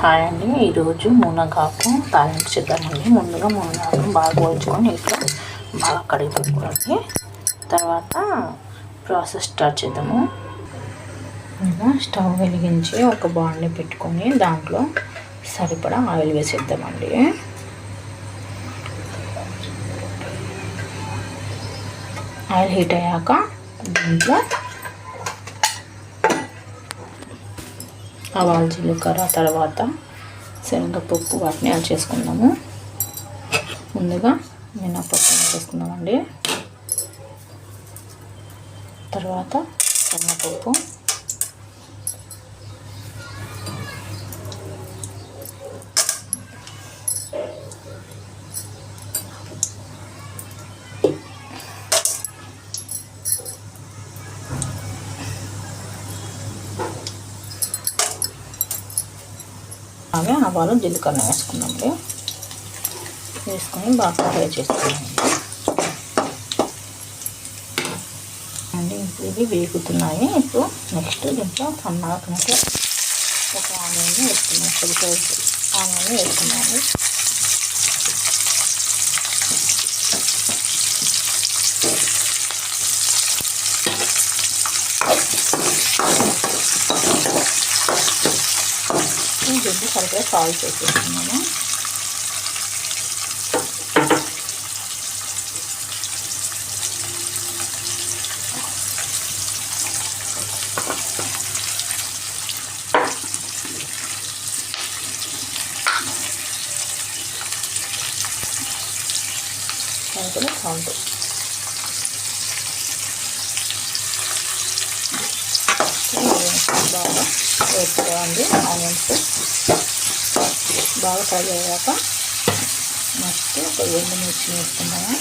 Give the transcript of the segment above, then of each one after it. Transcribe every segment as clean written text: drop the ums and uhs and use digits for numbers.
Hi అండి. ఈరోజు మునగాకు తాలింపు చేద్దామండి. ముందుగా మునగాకు బాగా పోల్చుకొని ఇట్లా బాగా కడిగి పెట్టుకోవాలి. తర్వాత ప్రాసెస్ స్టార్ట్ చేద్దాము. ఇంకా స్టవ్ వెలిగించి ఒక బాండ్ని పెట్టుకొని దాంట్లో సరిపడా ఆయిల్ వేసేద్దామండి. ఆయిల్ హీట్ అయ్యాక దీంట్లో ఆవాలు జీలకర్ర తర్వాత శనగపప్పు వాటిని యాడ్ చేసుకుందాము. ముందుగా మినపప్పు యాడ్ చేసుకుందామండి. తర్వాత శనగపప్పు, అలాగే ఆవాలు జీలకర్ర వేసుకున్నామండి. వేసుకొని బాగా ఫ్రై చేసుకున్నామండి. అండి ఇవి వేగుతున్నాయి. ఇప్పుడు నెక్స్ట్ దీంట్లో సన్నగా ఒక ఆనియన్ని వేసుకున్నాం. ఆనియన్ని వేసుకున్నాము. దీన్ని సరిగ్గా సాల్ట్ చేసేస్తున్నాము. సరిగ్గా సాల్ట్ బాగా వేసుకోవాలి. ఆనియన్స్ బాగా ఫ్రై అయ్యాక నెక్స్ట్ ఒక ఎండుమిర్చి వేసుకుందాము.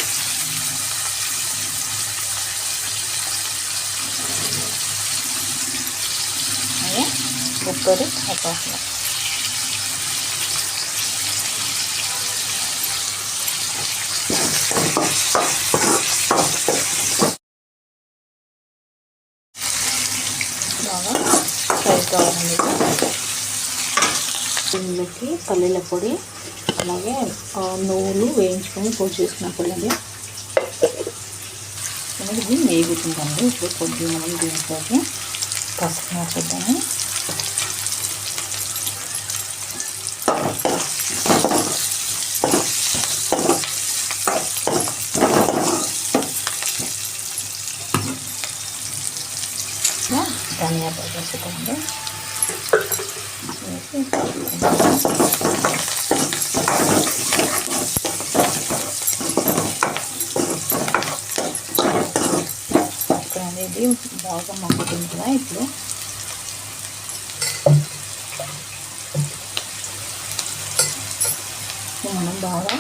అలాగే కొబ్బరి కరివేపాకు బాగా ఫ్రై కావాలండి. ఇందులోకి పల్లీల పొడి అలాగే నువ్వులు వేయించుకొని పొడి చేసుకున్న పొడి అండి. ఇది వేగుతుందండి. ఇప్పుడు కొద్దిగా మనం దీంట్లోకి పసుపు వేసేద్దాము. ధనియా పొడి వేసేద్దామండి. అనేది బాగా మగ్గుతుంది కదా. ఇప్పుడు మనం బాగా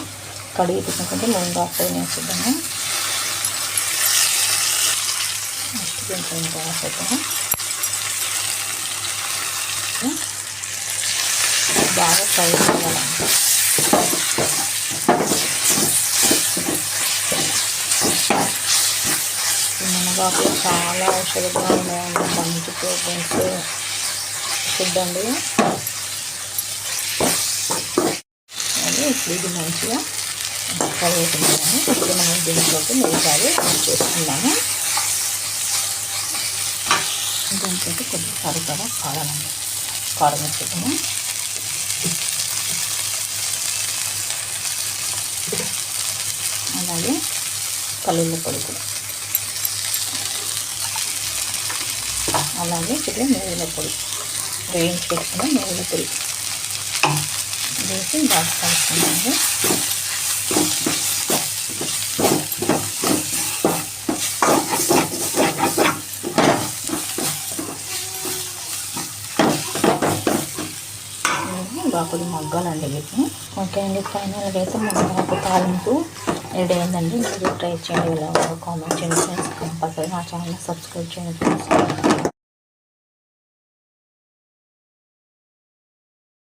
కడిగి పెట్టుకుంటే మునగాకు వేసేద్దాము. నెక్స్ట్ కొంచెం వేసేద్దాము. బాగా ఫ్రై చేయాలంటే మునగాకు చాలా ఔషధ గుణాలు ఉన్నాయి. మంచి ప్రోటీన్స్ ఫుడ్ అండి. అది ఇప్పుడు ఇది మంచిగా ఫ్రై అవుతుందని ఇప్పుడు మనం దీంట్లోకి మిగతాది యాడ్ చేసుకున్నాము. దీంట్లో కొద్దిగా సరిపడా కారం వేసుకుంటాము. అలాగే పల్లీల పొడి కూడా, అలాగే ఇప్పుడు నువ్వుల పొడి వేయించి పెట్టుకున్న నువ్వుల పొడి వేసి బాగా కలుపుకున్నాము. బాగా కొద్దిగా మగ్గాలండి వీటిని. ఓకే అండి, ఫైనల్గా అయితే మునగాకు తాలింపు రెడీ అయిందండి. మీరు ట్రై చేయండి. ఇలా కామెంట్ చేయండి ఫ్రెండ్స్. కంపల్సరీ నా ఛానల్ సబ్స్క్రైబ్ చేయండి ఫ్రెండ్స్.